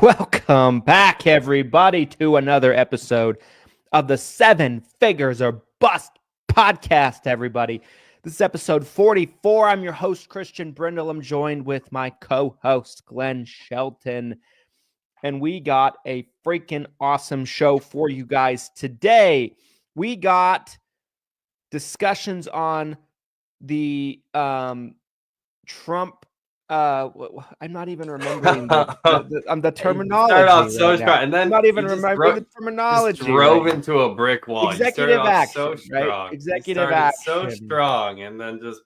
Welcome back, everybody, to another episode of the Seven Figures or Bust podcast, everybody. This is episode 44. I'm your host, Christian Brindle. I'm joined with my co-host, Glen Shelton. And we got a freaking awesome show for you guys today. We got discussions on the Trump. I'm not even remembering the terminology. Start off so strong, and then I'm not even remembering the terminology. Just drove into a brick wall. Executive action, so strong. Right? Executive action, so strong, and then just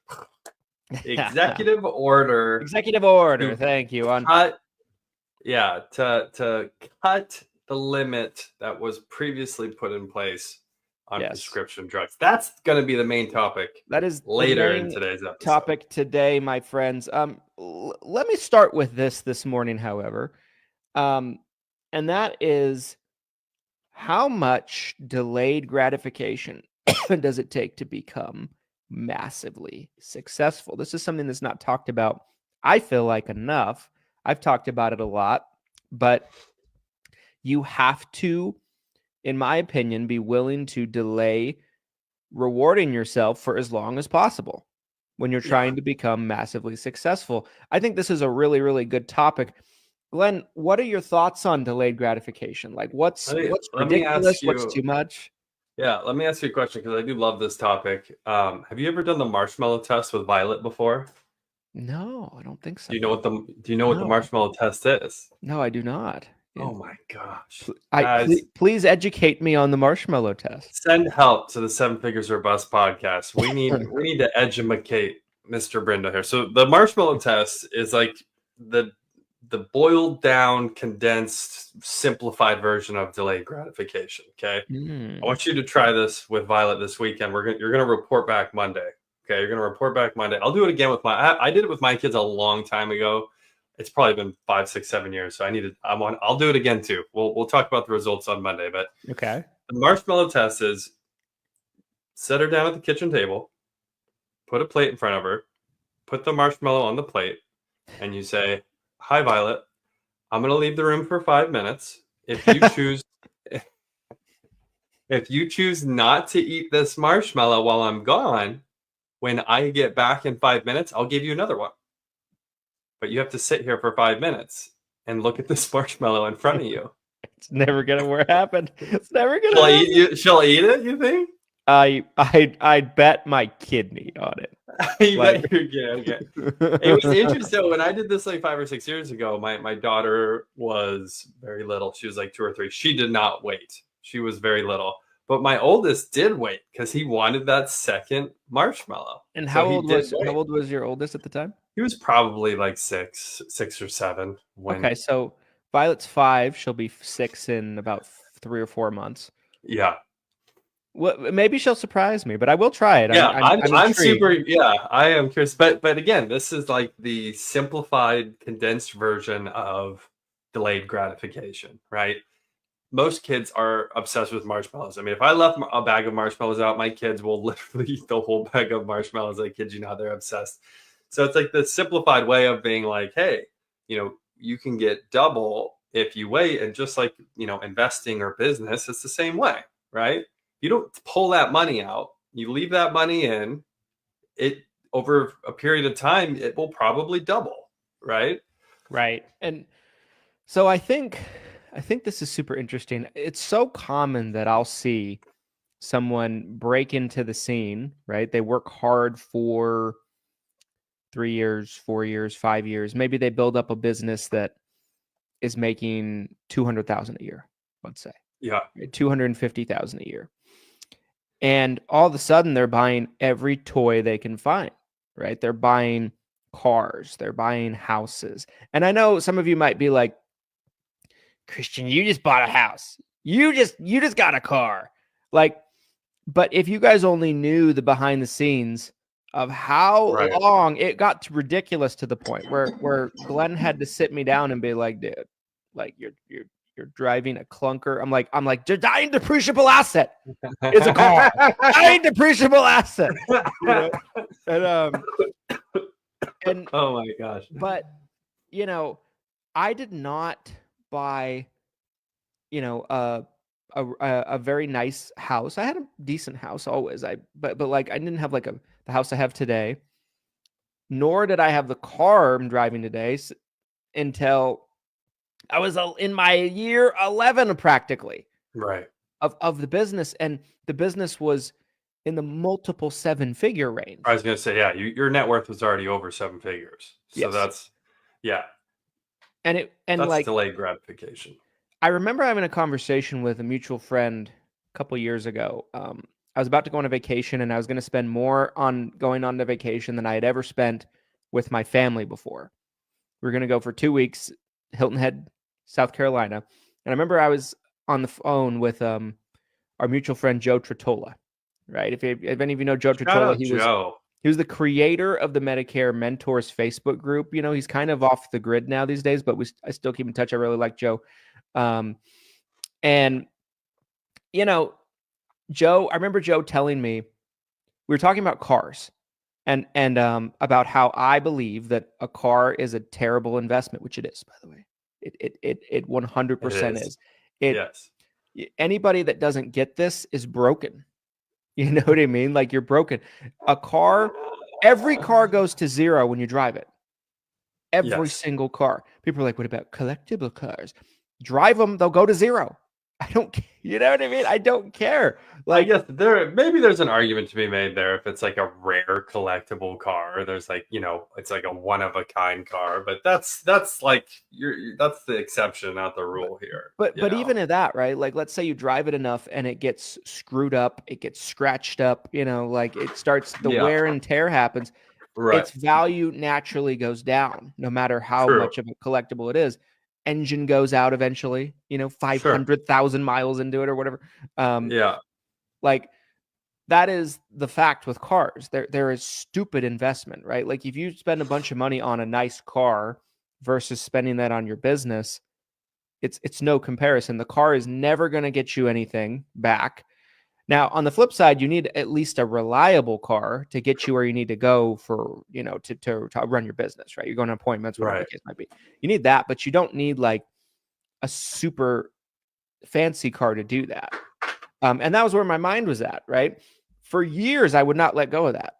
executive order. Executive order. Thank you. To cut the limit that was previously put in place on prescription drugs. That's going to be the main topic. That is later in today's episode. Topic today, my friends. Let me start with this morning, however, and that is how much delayed gratification does it take to become massively successful? This is something that's not talked about, I feel like, enough. I've talked about it a lot, but you have to, in my opinion, be willing to delay rewarding yourself for as long as possible when you're trying to become massively successful. I think this is a really, really good topic. Glenn, what are your thoughts on delayed gratification? Like, what's ridiculous? What's too much? Yeah, let me ask you a question because I do love this topic. Have you ever done the marshmallow test with Violet before? No, I don't think so. Do you know what the marshmallow test is? No, I do not. Oh my gosh. Please educate me on the marshmallow test. Send help to the Seven Figures or Bust podcast. We need to educate Mr. Brindle here. So the marshmallow test is like the boiled down, condensed, simplified version of delayed gratification. Okay. I want you to try this with Violet this weekend. You're gonna report back Monday. Okay, you're gonna report back Monday. I'll do it again with I did it with my kids a long time ago. It's probably been 5, 6, 7 years. So I'll do it again too. We'll talk about the results on Monday. But okay. The marshmallow test is set her down at the kitchen table, put a plate in front of her, put the marshmallow on the plate, and you say, "Hi, Violet. I'm going to leave the room for 5 minutes. If you choose not to eat this marshmallow while I'm gone, when I get back in 5 minutes, I'll give you another one. But you have to sit here for 5 minutes and look at this marshmallow in front of you." It's never gonna happen. It's never gonna happen. She'll eat it, you think? I'd bet my kidney on it. Bet your kid. Okay. It was interesting when I did this like 5 or 6 years ago. My daughter was very little. She was like 2 or 3. She did not wait. She was very little. But my oldest did wait because he wanted that second marshmallow. And how old was your oldest at the time? He was probably like 6 or 7. Okay, so Violet's 5. She'll be 6 in about 3 or 4 months. Yeah. Well, maybe she'll surprise me, but I will try it. Yeah, I'm super. Yeah, I am curious. But again, this is like the simplified, condensed version of delayed gratification, right? Most kids are obsessed with marshmallows. I mean, if I left a bag of marshmallows out, my kids will literally eat the whole bag of marshmallows. I kid you not, they're obsessed. So it's like the simplified way of being like, hey, you can get double if you wait. And just like, investing or business, it's the same way, right? You don't pull that money out. You leave that money in. It over a period of time, it will probably double, right? Right. And so I think this is super interesting. It's so common that I'll see someone break into the scene, right? They work hard for 3 years, 4 years, 5 years. Maybe they build up a business that is making $200,000 a year, let's say. Yeah. $250,000 a year. And all of a sudden they're buying every toy they can find, right? They're buying cars, they're buying houses. And I know some of you might be like, Christian, you just bought a house. You just got a car. But if you guys only knew the behind the scenes of how long it got to ridiculous to the point where Glenn had to sit me down and be like, dude, like you're driving a clunker. I'm like, dying depreciable asset. It's a car. Dying depreciable asset. And oh my gosh. But I did not buy, a very nice house. I had a decent house always. But like I didn't have like the house I have today, nor did I have the car I'm driving today until I was in my year 11 practically Right. of the business, and the business was in the multiple seven-figure I range. was going to say, yeah, your net worth was already over 7 figures. So Yes. yeah, And that's like delayed gratification. I remember having a conversation with a mutual friend a couple years ago. I was about to go on a vacation, and I was going to spend more on going on the vacation than I had ever spent with my family before. We were going to go for 2 weeks, Hilton Head, South Carolina. And I remember I was on the phone with our mutual friend Joe Trottola, right? If any of you know Joe Shout Trottola, out Joe. he was the creator of the Medicare Mentors Facebook group. He's kind of off the grid now these days, but I still keep in touch. I really like Joe. And Joe, I remember Joe telling me, we were talking about cars and about how I believe that a car is a terrible investment, which it is, by the way. It 100% is. Yes. Anybody that doesn't get this is broken. You know what I mean? Like, you're broken. Every car goes to zero when you drive it. Every single car. People are like, what about collectible cars? Drive them, they'll go to zero. I don't, you know what I mean? I don't care. I guess maybe there's an argument to be made there if it's like a rare collectible car. There's like, it's like a one of a kind car, but that's like that's the exception, not the rule here. But even at that, right? Like, let's say you drive it enough and it gets screwed up, it gets scratched up, like it starts, the wear and tear happens. Right. Its value naturally goes down, no matter how much of a collectible it is. Engine goes out eventually, 500,000 miles into it or whatever. Like, that is the fact with cars. There is stupid investment, right? Like, if you spend a bunch of money on a nice car versus spending that on your business, it's no comparison. The car is never going to get you anything back. Now, on the flip side, you need at least a reliable car to get you where you need to go for, to run your business, right? You're going to appointments, whatever the case might be. You need that, but you don't need like a super fancy car to do that. And that was where my mind was at, right? For years, I would not let go of that.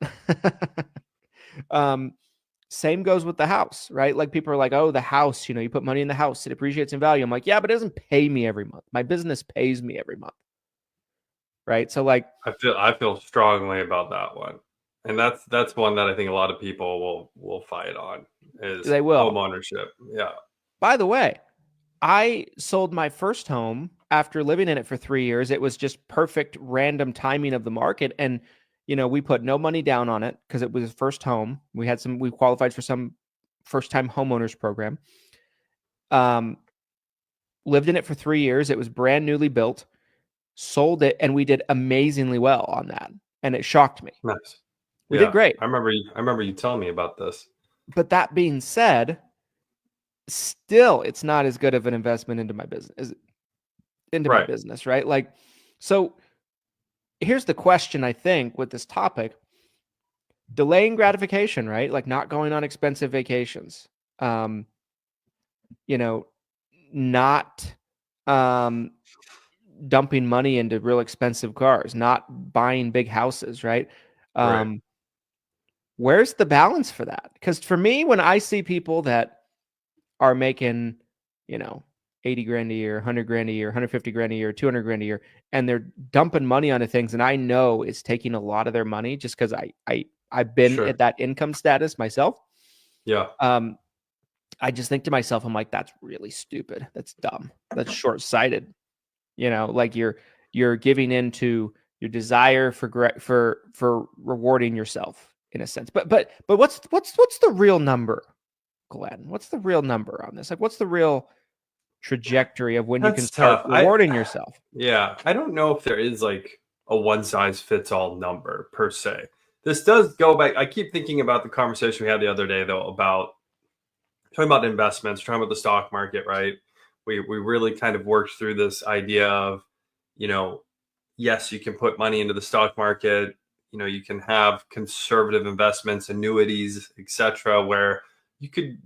Same goes with the house, right? Like, people are like, oh, the house, you put money in the house, it appreciates in value. I'm like, yeah, but it doesn't pay me every month. My business pays me every month. Right. So, like, I feel strongly about that one. And that's one that I think a lot of people will fight on, is they will. Home ownership. Yeah. By the way, I sold my first home after living in it for 3 years. It was just perfect random timing of the market. And, we put no money down on it because it was first home. We qualified for some first time homeowners program. Lived in it for 3 years. It was brand newly built, sold it, and we did amazingly well on that. And it shocked me. Nice. We did great. I remember you telling me about this. But that being said, still, it's not as good of an investment into my business, my business, right? Like, so here's the question, I think, with this topic: delaying gratification, right? Like, not going on expensive vacations, not dumping money into real expensive cars, not buying big houses, right? Where's the balance for that? Because for me, when I see people that are making, 80 grand a year, 100 grand a year, 150 grand a year, 200 grand a year, and they're dumping money onto things, and I know it's taking a lot of their money just because I've been at that income status myself. Yeah. I just think to myself, I'm like, that's really stupid. That's dumb. That's short-sighted. Like, you're giving into your desire for rewarding yourself in a sense. But what's the real number, Glenn? What's the real number on this? Like, what's the real trajectory of when you can start rewarding yourself? Yeah, I don't know if there is like a one size fits all number per se. This does go back. I keep thinking about the conversation we had the other day, though, about talking about investments, talking about the stock market, right? We really kind of worked through this idea of, yes, you can put money into the stock market. You can have conservative investments, annuities, etc., where you could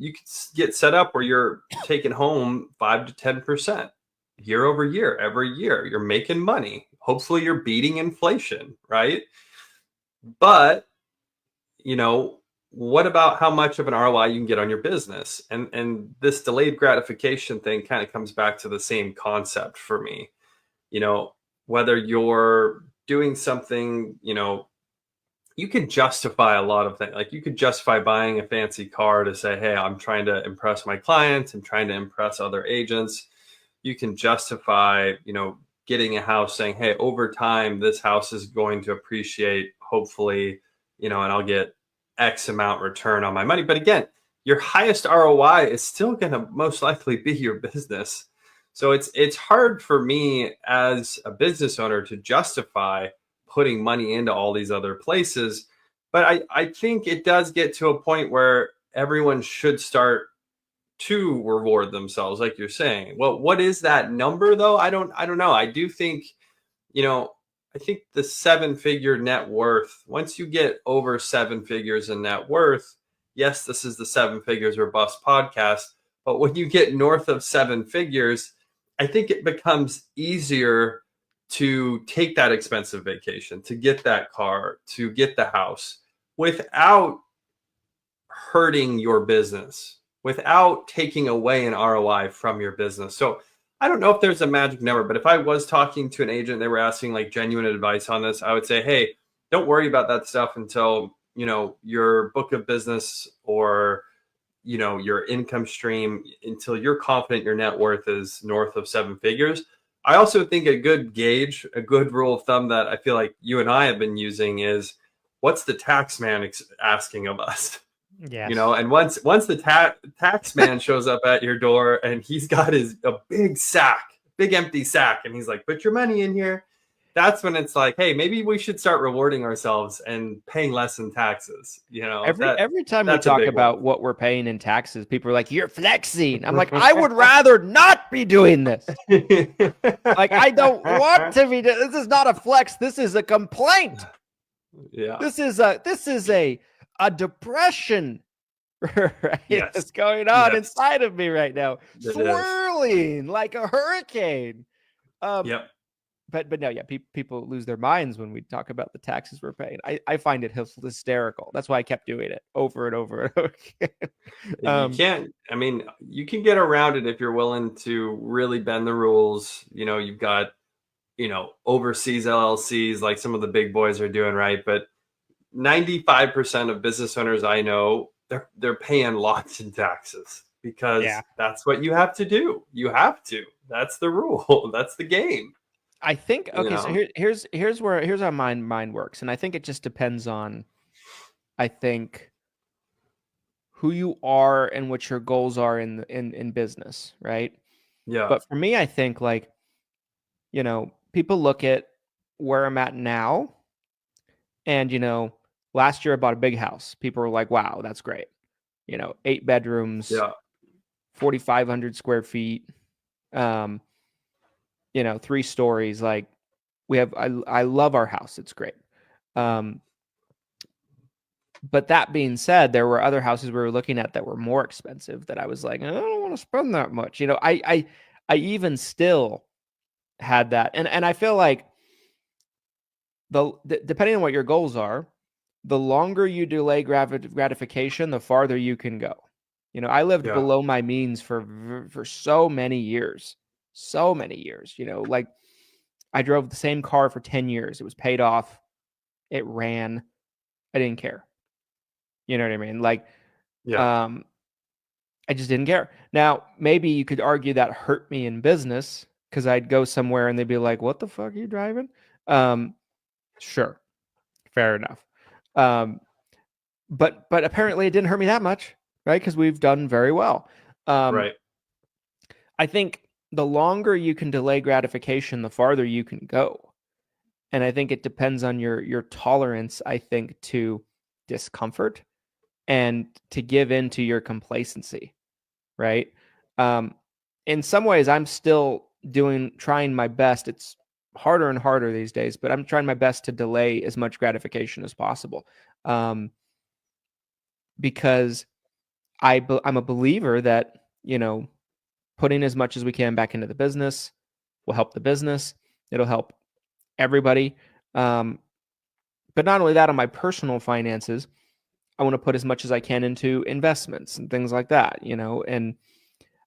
get set up where you're taking home 5 to 10% year over year, every year. You're making money. Hopefully you're beating inflation, right? But, what about how much of an ROI you can get on your business? And this delayed gratification thing kind of comes back to the same concept for me. Whether you're doing something, you can justify a lot of things. Like you could justify buying a fancy car to say, hey, I'm trying to impress my clients. I'm trying to impress other agents. You can justify, getting a house saying, hey, over time, this house is going to appreciate, hopefully, and I'll get X amount return on my money. But again, your highest ROI is still going to most likely be your business. So it's hard for me as a business owner to justify putting money into all these other places. But I think it does get to a point where everyone should start to reward themselves, like you're saying. Well, what is that number though? I don't know. I do think, I think the 7-figure net worth, once you get over 7 figures in net worth, yes, this is the 7 Figures or Bust podcast, but when you get north of 7 figures, I think it becomes easier to take that expensive vacation, to get that car, to get the house without hurting your business, without taking away an ROI from your business. So I don't know if there's a magic number, but if I was talking to an agent, they were asking like genuine advice on this, I would say, hey, don't worry about that stuff until, your book of business or, your income stream, until you're confident your net worth is north of 7 figures. I also think a good gauge, a good rule of thumb that I feel like you and I have been using is, what's the tax man asking of us? Yes. And once the tax man shows up at your door and he's got a big empty sack, and he's like, put your money in here. That's when it's like, hey, maybe we should start rewarding ourselves and paying less in taxes. Every time we talk about what we're paying in taxes, people are like, you're flexing. I'm like, I would rather not be doing this. Like, I don't want to be. This is not a flex. This is a complaint. Yeah. This is a depression, right? Yes. That's going on inside of me right now, swirling like a hurricane. Yep. But no, yeah, people lose their minds when we talk about the taxes we're paying. I find it hysterical. That's why I kept doing it over and over and over again. You can get around it if you're willing to really bend the rules. You've got, overseas LLCs like some of the big boys are doing, right? But 95% of business owners I know, they're paying lots in taxes because that's what you have to do. You have to. That's the rule. That's the game. I think so here's how mine works, and I think it just depends on, I think, who you are and what your goals are in business, right? Yeah. But for me, I think people look at where I'm at now, and last year I bought a big house. People were like, "Wow, that's great." 8 bedrooms, 4,500 square feet. 3 stories. Like I love our house. It's great. But that being said, there were other houses we were looking at that were more expensive that I was like, I don't want to spend that much. I even still had that. And I feel like depending on what your goals are, the longer you delay gratification, the farther you can go. I lived below my means for so many years. Like I drove the same car for 10 years. It was paid off. It ran. I didn't care. You know what I mean? Like, I just didn't care. Now, maybe you could argue that hurt me in business because I'd go somewhere and they'd be like, what the fuck are you driving? Sure. Fair enough. But apparently it didn't hurt me that much, right? Because we've done very well. Right. I think the longer you can delay gratification, the farther you can go. And I think it depends on your tolerance, I think, to discomfort and to give in to your complacency, right? In some ways, I'm still trying my best. It's harder and harder these days, but I'm trying my best to delay as much gratification as possible. Because I'm a believer that, putting as much as we can back into the business will help the business. It'll help everybody. But not only that, on my personal finances, I want to put as much as I can into investments and things like that, and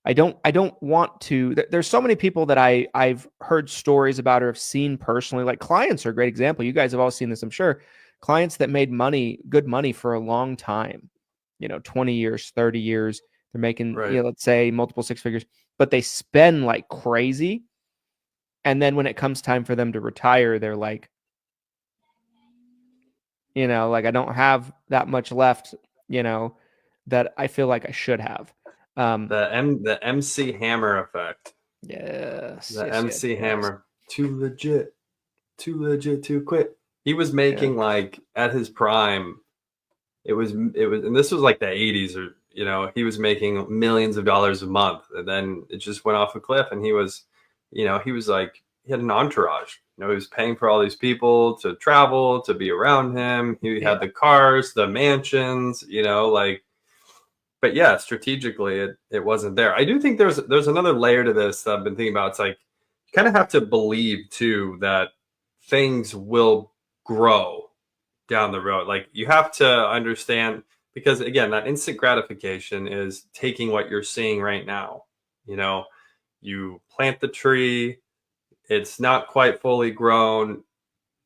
I don't want to. There's so many people that I've heard stories about or have seen personally. Like clients are a great example. You guys have all seen this, I'm sure. Clients that made good money for a long time, 20 years, 30 years. They're making, Right. let's say multiple six figures, but they spend like crazy. And then when it comes time for them to retire, they're like, like I don't have that much left, that I feel like I should have. The MC Hammer effect. Yes. The Yes, MC yes. Hammer. Too legit to quit. He was making like at his prime. It was, and this was like the 80s, or he was making millions of dollars a month, and then it just went off a cliff. And he was like, he had an entourage. He was paying for all these people to travel, to be around him. He had the cars, the mansions, like. But yeah, strategically, it wasn't there. I do think there's another layer to this that I've been thinking about. It's like you kind of have to believe too that things will grow down the road. Like you have to understand, because again, that instant gratification is taking what you're seeing right now. You plant the tree, it's not quite fully grown.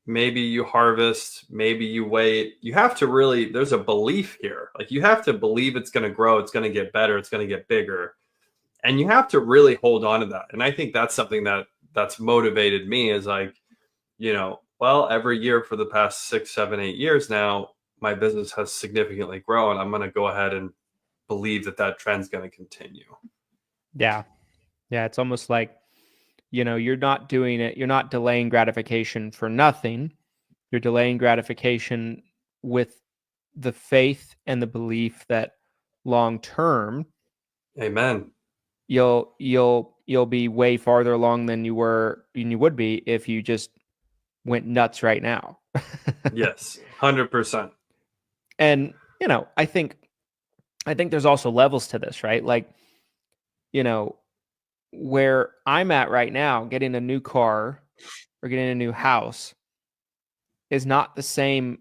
Maybe you harvest, maybe you wait. You have to really, there's a belief here. Like you have to believe it's going to grow, it's going to get better, it's going to get bigger. And you have to really hold on to that. And I think that's something that's motivated me, is like, well, every year for the past 6, 7, 8 years now, my business has significantly grown. I'm going to go ahead and believe that trend's going to continue. Yeah. Yeah. It's almost like, you're not doing it. You're not delaying gratification for nothing. You're delaying gratification with the faith and the belief that long term, Amen, you'll be way farther along than you would be if you just went nuts right now. Yes, 100%. And, I think there's also levels to this, right? Like, where I'm at right now, getting a new car or getting a new house is not the same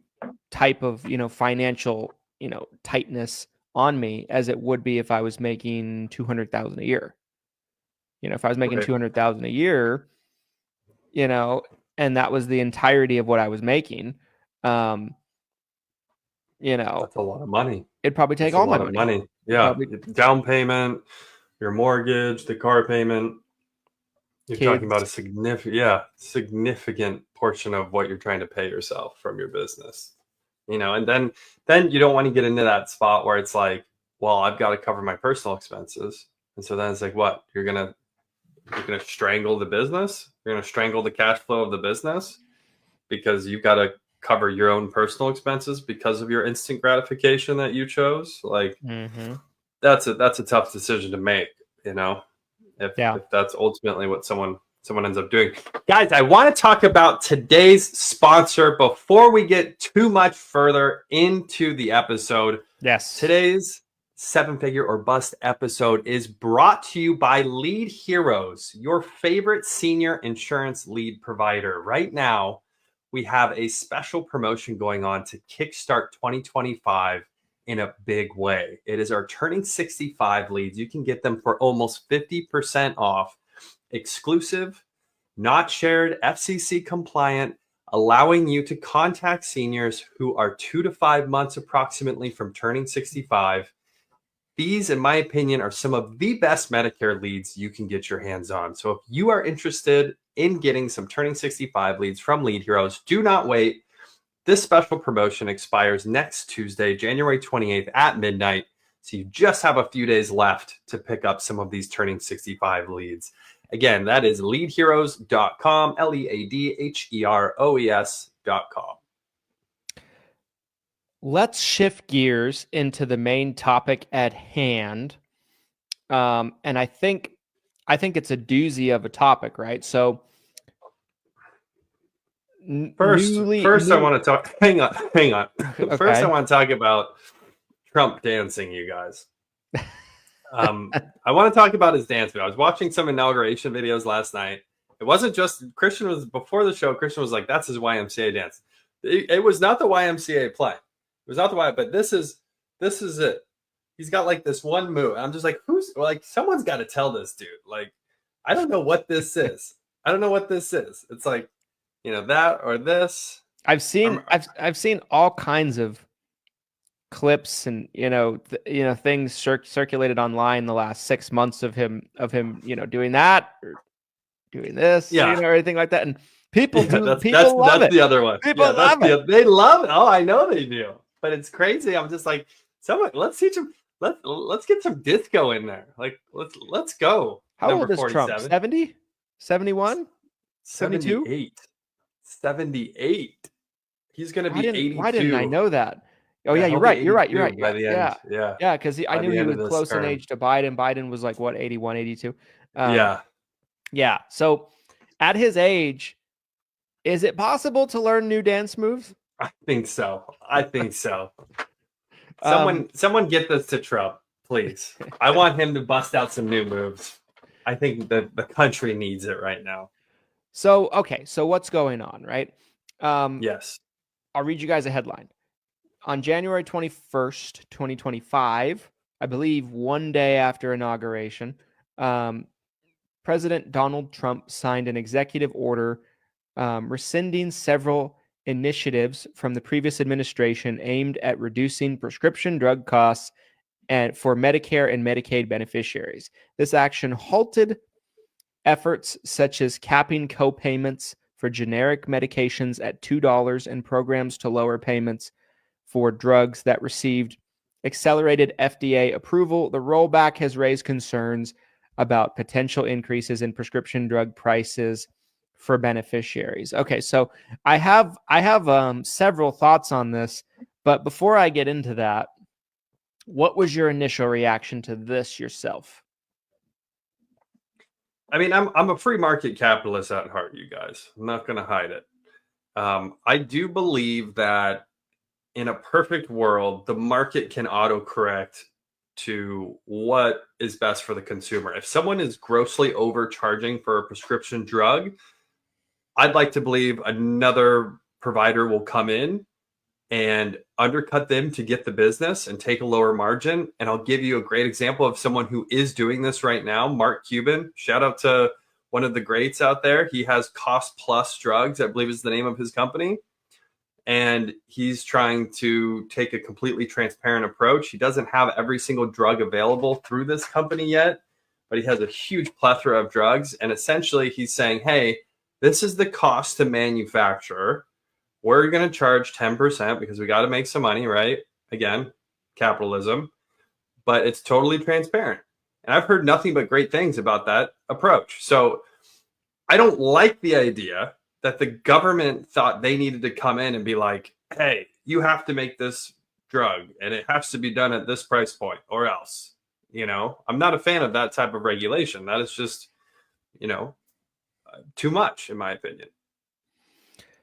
type of, financial, tightness on me as it would be if I was making 200,000 a year. If I was making 200,000 a year, and that was the entirety of what I was making, that's a lot of money. It'd probably take all my money. Yeah. Down payment, your mortgage, the car payment. You're talking about a significant portion of what you're trying to pay yourself from your business. And then you don't want to get into that spot where it's like, well, I've got to cover my personal expenses. And so then it's like, what? You're going to strangle the business? You're going to strangle the cash flow of the business because you've got to cover your own personal expenses because of your instant gratification that you chose. Like that's a tough decision to make, if that's ultimately what someone ends up doing. Guys, I want to talk about today's sponsor before we get too much further into the episode. Yes. Today's 7-Figure or Bust episode is brought to you by Lead Heroes, your favorite senior insurance lead provider. Right now, we have a special promotion going on to kickstart 2025 in a big way. It is our Turning 65 leads. You can get them for almost 50% off, exclusive, not shared, FCC compliant, allowing you to contact seniors who are 2 to 5 months approximately from turning 65. These, in my opinion, are some of the best Medicare leads you can get your hands on. So if you are interested in getting some Turning 65 leads from Lead Heroes, do not wait. This special promotion expires next Tuesday, January 28th at midnight. So you just have a few days left to pick up some of these Turning 65 leads. Again, that is leadheroes.com, leadheroes.com. Let's shift gears into the main topic at hand. And I think it's a doozy of a topic, right? So First, I want to talk. Hang on. Okay. First, I want to talk about Trump dancing, you guys. I want to talk about his dance video. I was watching some inauguration videos last night. It wasn't just Christian was before the show. Christian was like, "That's his YMCA dance." It was not the YMCA play. It was not the Y, but this is it. He's got like this one move. And I'm just like, who's like, someone's got to tell this dude. Like, I don't know what this is. I don't know what this is. It's like, that or this. I've seen all kinds of clips and things circulated online the last 6 months of him doing that or doing this, everything like that, and people love it. The other one. People love it. They love it. Oh, I know they do, but it's crazy. I'm just like, someone, let's teach them. Let's get some disco in there. Like, let's go. How old is Trump? 70, 71, 72, 78. He's going to be 82. Why didn't I know that? Oh yeah, you're right. By the end, yeah, because I knew he was close in age to Biden. Biden was like what, 81, 82. Yeah. So, at his age, is it possible to learn new dance moves? I think so. Someone get this to Trump, please. I want him to bust out some new moves. I think the country needs it right now. So, okay. So what's going on, right? Yes. I'll read you guys a headline. On January 21st, 2025, I believe one day after inauguration, President Donald Trump signed an executive order rescinding several initiatives from the previous administration aimed at reducing prescription drug costs and for Medicare and Medicaid beneficiaries. This action halted efforts such as capping co-payments for generic medications at $2 and programs to lower payments for drugs that received accelerated FDA approval. The rollback has raised concerns about potential increases in prescription drug prices for beneficiaries. Okay, so I have several thoughts on this, but before I get into that, what was your initial reaction to this yourself? I mean, I'm a free market capitalist at heart, you guys. I'm not going to hide it. I do believe that in a perfect world, the market can autocorrect to what is best for the consumer. If someone is grossly overcharging for a prescription drug, I'd like to believe another provider will come in and undercut them to get the business and take a lower margin. And I'll give you a great example of someone who is doing this right now, Mark Cuban. Shout out to one of the greats out there. He has Cost Plus Drugs, I believe is the name of his company. And he's trying to take a completely transparent approach. He doesn't have every single drug available through this company yet, but he has a huge plethora of drugs. And essentially he's saying, hey, this is the cost to manufacture. We're going to charge 10% because we got to make some money, right? Again, capitalism, but it's totally transparent. And I've heard nothing but great things about that approach. So I don't like the idea that the government thought they needed to come in and be like, hey, you have to make this drug and it has to be done at this price point or else, I'm not a fan of that type of regulation. That is just, too much in my opinion.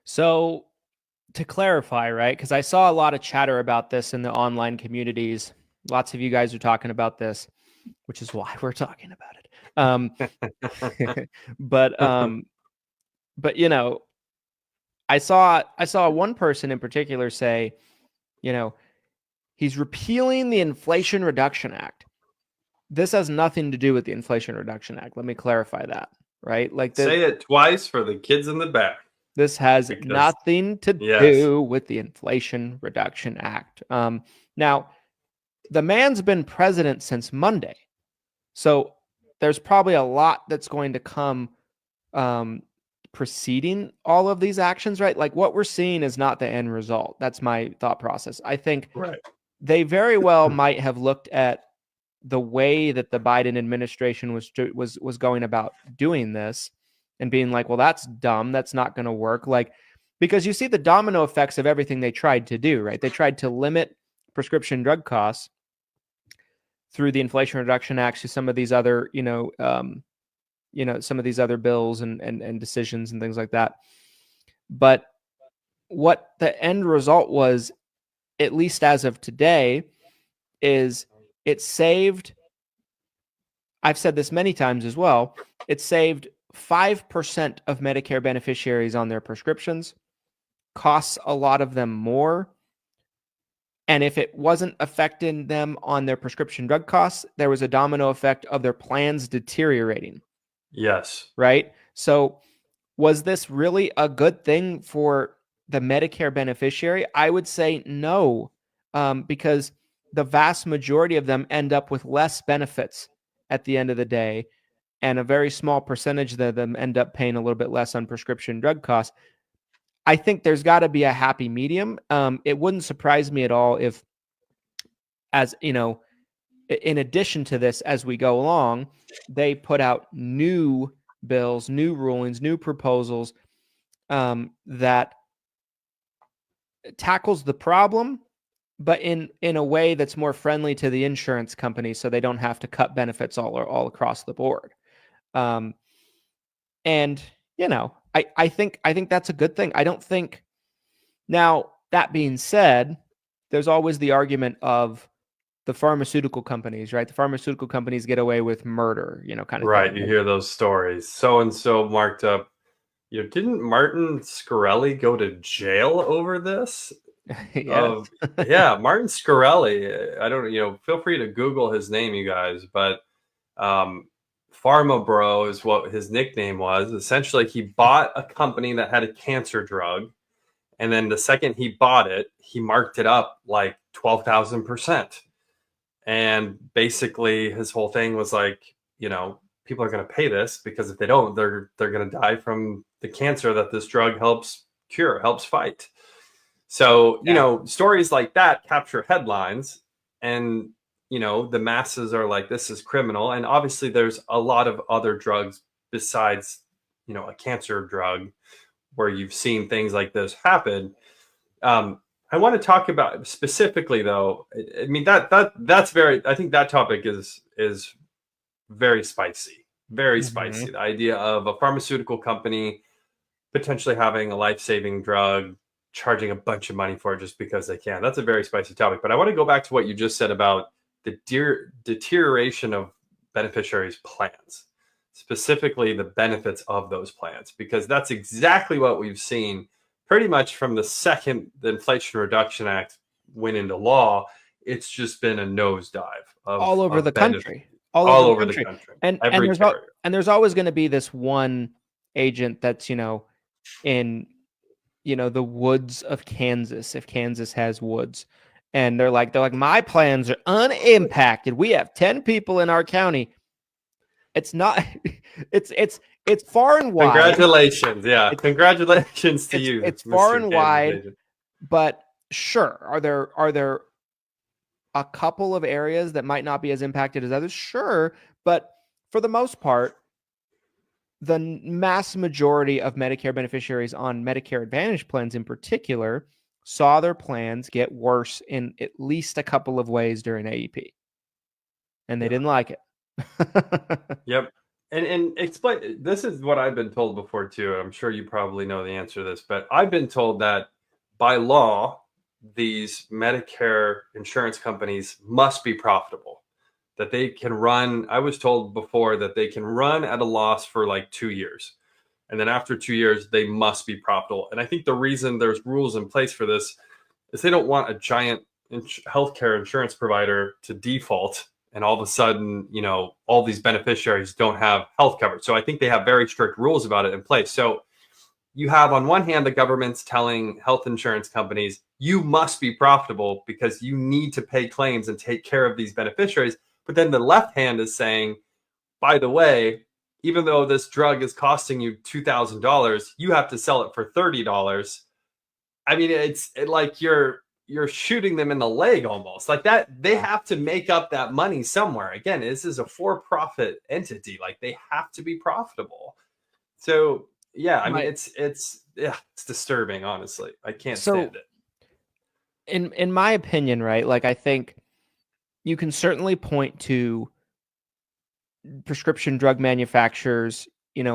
So to clarify, right? Because I saw a lot of chatter about this in the online communities. Lots of you guys are talking about this, which is why we're talking about it. But I saw one person in particular say, he's repealing the Inflation Reduction Act. This has nothing to do with the Inflation Reduction Act. Let me clarify that, right? Like say it twice for the kids in the back. This has nothing to do with the Inflation Reduction Act. Now, the man's been president since Monday. So there's probably a lot that's going to come preceding all of these actions, right? Like what we're seeing is not the end result. That's my thought process. I think they very well might have looked at the way that the Biden administration was going about doing this and being like, well, that's dumb. That's not going to work. Like, because you see the domino effects of everything they tried to do, right? They tried to limit prescription drug costs through the Inflation Reduction Act to some of these other, some of these other bills and decisions and things like that. But what the end result was, at least as of today, is it saved, I've said this many times as well, it saved 5% of Medicare beneficiaries on their prescriptions, costs a lot of them more. And if it wasn't affecting them on their prescription drug costs, there was a domino effect of their plans deteriorating. Yes. Right? So was this really a good thing for the Medicare beneficiary? I would say no, because the vast majority of them end up with less benefits at the end of the day, and a very small percentage of them end up paying a little bit less on prescription drug costs. I think there's got to be a happy medium. It wouldn't surprise me at all if, as you know, in addition to this, as we go along, they put out new bills, new rulings, new proposals that tackles the problem, but in a way that's more friendly to the insurance companies, so they don't have to cut benefits all across the board. And I think that's a good thing. I don't think. Now, that being said, there's always the argument of the pharmaceutical companies, right? The pharmaceutical companies get away with murder, kind of Right. thing. You hear those stories. So and so marked up. Didn't Martin Scarelli go to jail over this? Yes. Yeah, Martin Scarelli. I don't. Feel free to Google his name, you guys. But Pharma Bro is what his nickname was. Essentially, he bought a company that had a cancer drug, and then the second he bought it, he marked it up like 12,000%. And basically, his whole thing was like, people are going to pay this because if they don't, they're going to die from the cancer that this drug helps cure, helps fight. So, stories like that capture headlines, and, the masses are like, this is criminal. And obviously there's a lot of other drugs besides, a cancer drug where you've seen things like this happen. I want to talk about specifically, though. I mean, that's very. I think that topic is very spicy, very spicy. The idea of a pharmaceutical company potentially having a life-saving drug, charging a bunch of money for it just because they can. That's a very spicy topic. But I want to go back to what you just said about the deterioration of beneficiaries' plans, specifically the benefits of those plans, because that's exactly what we've seen pretty much from the second the Inflation Reduction Act went into law. It's just been a nosedive all over the country, all over the country, and there's always going to be this one agent that's in the woods of Kansas, if Kansas has woods, and they're like my plans are unimpacted. We have 10 people in our county. It's not. It's far and wide. Congratulations. Yeah. Congratulations to you. It's far and wide, but sure. Are there a couple of areas that might not be as impacted as others? Sure. But for the most part, the mass majority of Medicare beneficiaries on Medicare Advantage plans in particular saw their plans get worse in at least a couple of ways during AEP. And they didn't like it. Yep. And explain, this is what I've been told before too. I'm sure you probably know the answer to this, but I've been told that by law, these Medicare insurance companies must be profitable, that they can run. I was told before that they can run at a loss for like 2 years. And then after 2 years, they must be profitable. And I think the reason there's rules in place for this is they don't want a giant healthcare insurance provider to default and all of a sudden, all these beneficiaries don't have health coverage. So I think they have very strict rules about it in place. So you have, on one hand, the government's telling health insurance companies, you must be profitable because you need to pay claims and take care of these beneficiaries. But then the left hand is saying, by the way, even though this drug is costing you $2,000, you have to sell it for $30. I mean, it's like you're shooting them in the leg almost like that. They have to make up that money somewhere. Again, this is a for-profit entity. Like, they have to be profitable. So yeah, I mean, it's disturbing, honestly. I can't stand it. In my opinion, right? Like, I think you can certainly point to prescription drug manufacturers,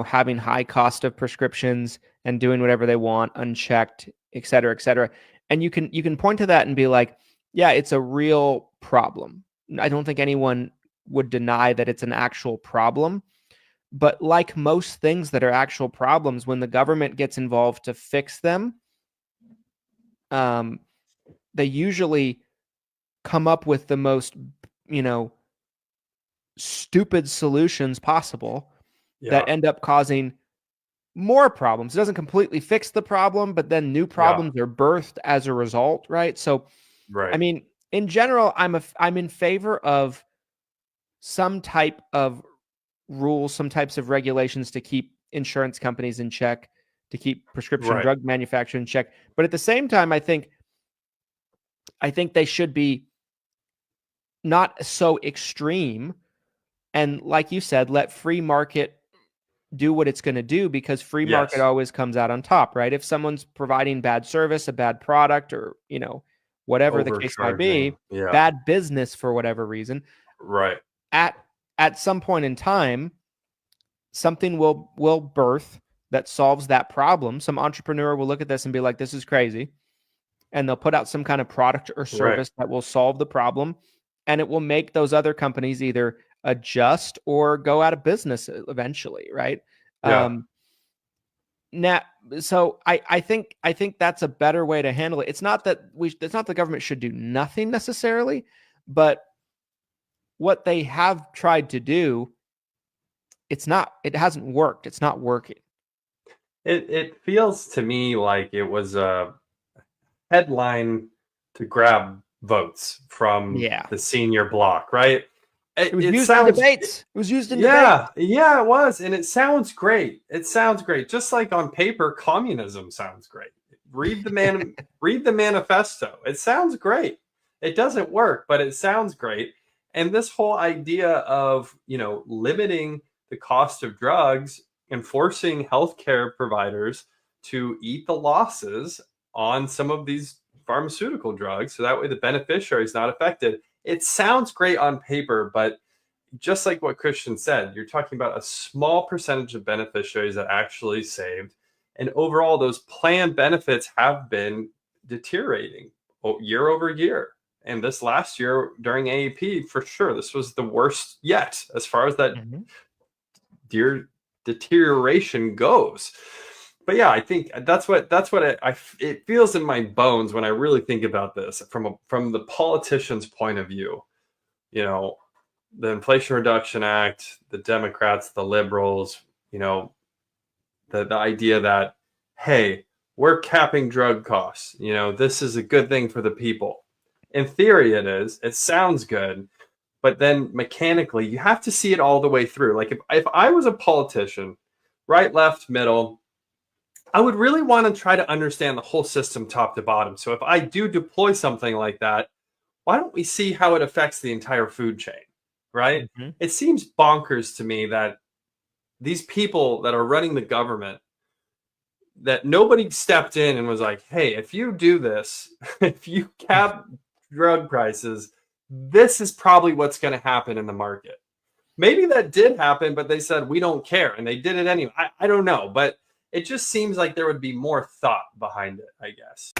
having high cost of prescriptions and doing whatever they want unchecked, et cetera, et cetera. And you can point to that and be like, yeah, it's a real problem. I don't think anyone would deny that it's an actual problem. But like most things that are actual problems, when the government gets involved to fix them, they usually come up with the most, stupid solutions possible that end up causing more problems. It doesn't completely fix the problem, but then new problems are birthed as a result, right? So, I mean, in general, I'm in favor of some type of rules, some types of regulations to keep insurance companies in check, to keep prescription drug manufacturing in check. But at the same time, I think they should be not so extreme. And like you said, let free market do what it's going to do, because free market always comes out on top, right? If someone's providing bad service, a bad product, or, whatever the case might be, bad business for whatever reason, at some point in time, something will birth that solves that problem. Some entrepreneur will look at this and be like, this is crazy. And they'll put out some kind of product or service that will solve the problem. And it will make those other companies either adjust or go out of business eventually, right? Now, so I think that's a better way to handle it. It's not that the government should do nothing necessarily, but what they have tried to do, it hasn't worked. It's not working. It feels to me like it was a headline to grab votes from the senior bloc, right? It was used in debates. It was used in debates. Yeah, it was. And it sounds great. It sounds great. Just like on paper, communism sounds great. Read the manifesto. It sounds great. It doesn't work, but it sounds great. And this whole idea of, limiting the cost of drugs and forcing healthcare providers to eat the losses on some of these pharmaceutical drugs, so that way the beneficiary is not affected. It sounds great on paper, but just like what Christian said, you're talking about a small percentage of beneficiaries that actually saved. And overall, those plan benefits have been deteriorating year over year. And this last year during AEP, for sure, this was the worst yet as far as that deterioration goes. But yeah, I think that's what it feels in my bones when I really think about this from the politician's point of view. The Inflation Reduction Act, the Democrats, the liberals, the idea that, hey, we're capping drug costs. This is a good thing for the people. In theory, it is. It sounds good. But then mechanically, you have to see it all the way through. Like if I was a politician, right, left, middle, I would really want to try to understand the whole system top to bottom. So if I do deploy something like that, why don't we see how it affects the entire food chain, right? It seems bonkers to me that these people that are running the government, that nobody stepped in and was like, hey, if you do this, if you cap drug prices, this is probably what's going to happen in the market. Maybe that did happen, but they said, we don't care. And they did it anyway. I don't know. But it just seems like there would be more thought behind it, I guess.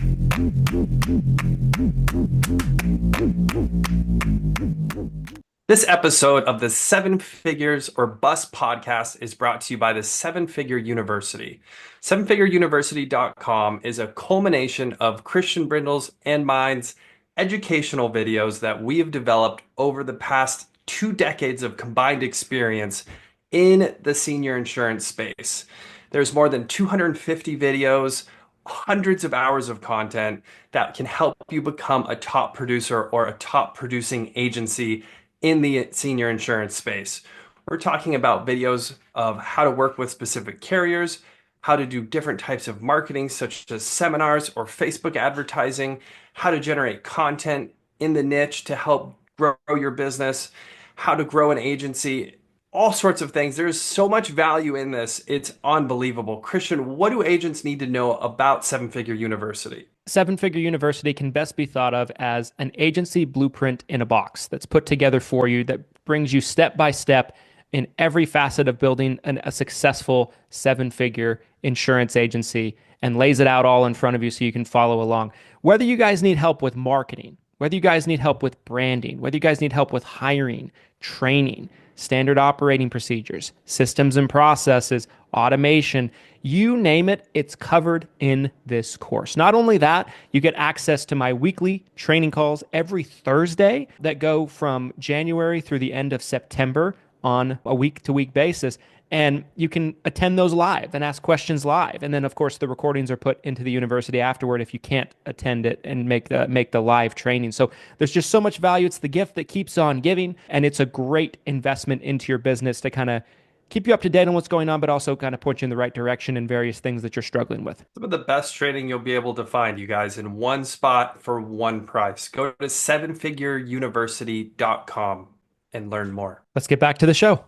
This episode of the Seven Figures or Bust podcast is brought to you by the Seven Figure University. SevenFigureUniversity.com is a culmination of Christian Brindle's and mine's educational videos that we have developed over the past 2 decades of combined experience in the senior insurance space. There's more than 250 videos, hundreds of hours of content that can help you become a top producer or a top producing agency in the senior insurance space. We're talking about videos of how to work with specific carriers, how to do different types of marketing, such as seminars or Facebook advertising, how to generate content in the niche to help grow your business, how to grow an agency, all sorts of things. There's so much value in this. It's unbelievable. Christian, what do agents need to know about Seven Figure University? Seven Figure University can best be thought of as an agency blueprint in a box that's put together for you, that brings you step by step in every facet of building a successful 7-figure insurance agency, and lays it out all in front of you so you can follow along. Whether you guys need help with marketing, whether you guys need help with branding, whether you guys need help with hiring, training, standard operating procedures, systems and processes, automation, you name it, it's covered in this course. Not only that, you get access to my weekly training calls every Thursday that go from January through the end of September on a week-to-week basis. And you can attend those live and ask questions live. And then, of course, the recordings are put into the university afterward if you can't attend it and make the live training. So there's just so much value. It's the gift that keeps on giving, and it's a great investment into your business to kind of keep you up to date on what's going on, but also kind of point you in the right direction in various things that you're struggling with. Some of the best training you'll be able to find, you guys, in one spot for one price. Go to sevenfigureuniversity.com and learn more. Let's get back to the show.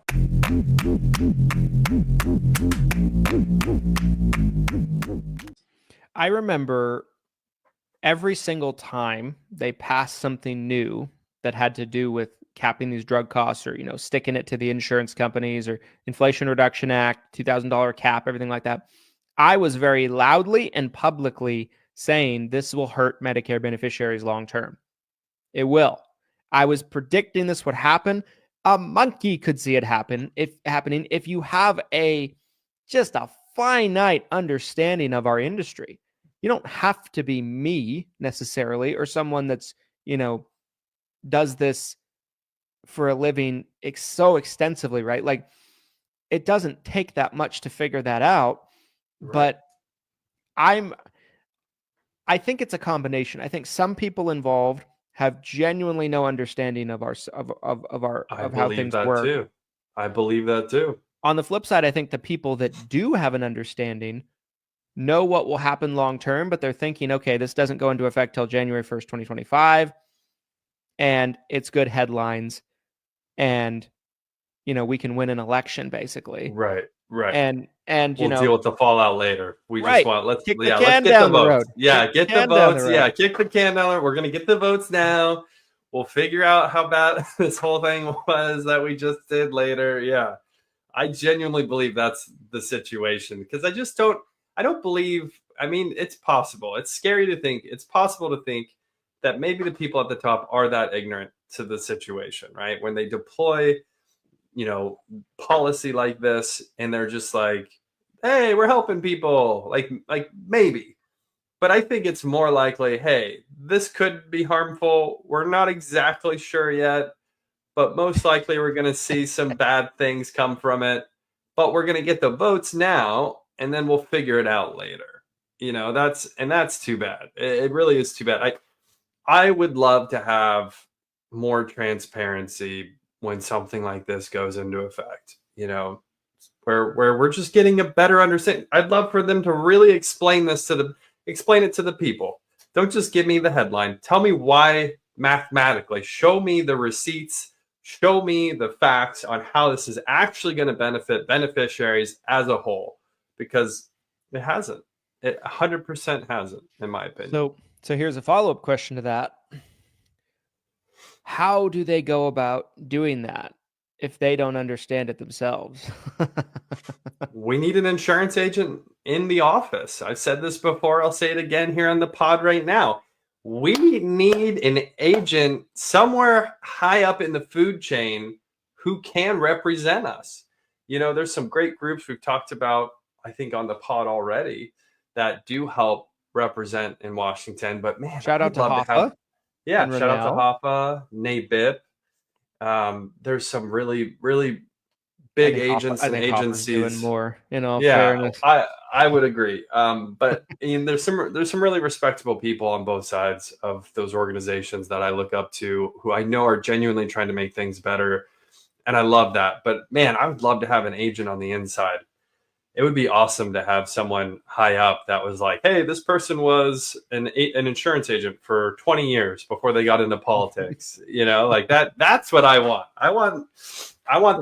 I remember every single time they passed something new that had to do with capping these drug costs or, sticking it to the insurance companies or Inflation Reduction Act, $2,000 cap, everything like that, I was very loudly and publicly saying this will hurt Medicare beneficiaries long term. It will. I was predicting this would happen. A monkey could see it happening if you have just a finite understanding of our industry. You don't have to be me necessarily or someone that's, does this for a living so extensively, right? Like, it doesn't take that much to figure that out. Right. But I think it's a combination. I think some people involved have genuinely no understanding of how things work. I believe that too. On the flip side, I think the people that do have an understanding know what will happen long term, but they're thinking, okay, this doesn't go into effect till January 1st, 2025, and it's good headlines, and we can win an election basically. Right. And we'll deal with the fallout later. We just want let's get the votes. Yeah, get the votes. Yeah, kick the can down the road. We're gonna get the votes now. We'll figure out how bad this whole thing was that we just did later. Yeah, I genuinely believe that's the situation because I don't believe. I mean, it's possible. It's scary to think. It's possible to think that maybe the people at the top are that ignorant to the situation, right? When they deploy policy like this and they're just like, hey, we're helping people, like maybe. But I think it's more likely, hey, this could be harmful. We're not exactly sure yet, but most likely we're going to see some bad things come from it. But we're going to get the votes now, and then we'll figure it out later. That's too bad. It really is too bad. I would love to have more transparency when something like this goes into effect, where we're just getting a better understanding. I'd love for them to really explain it to the people. Don't just give me the headline. Tell me why mathematically. Show me the receipts. Show me the facts on how this is actually going to benefit beneficiaries as a whole, because it hasn't. It 100% hasn't, in my opinion. So here's a follow-up question to that. How do they go about doing that if they don't understand it themselves? We need an insurance agent in the office. I've said this before. I'll say it again here on the pod right now. We need an agent somewhere high up in the food chain who can represent us. There's some great groups we've talked about, I think, on the pod already that do help represent in Washington. But man, shout out to Hoffa. Yeah, shout out to Hoffa, Nate Bipp. There's some really, really big agents and agencies doing more. Fairness. I would agree. But there's some really respectable people on both sides of those organizations that I look up to, who I know are genuinely trying to make things better, and I love that. But man, I would love to have an agent on the inside. It would be awesome to have someone high up that was like, hey, this person was an insurance agent for 20 years before they got into politics. Like that. That's what I want. I want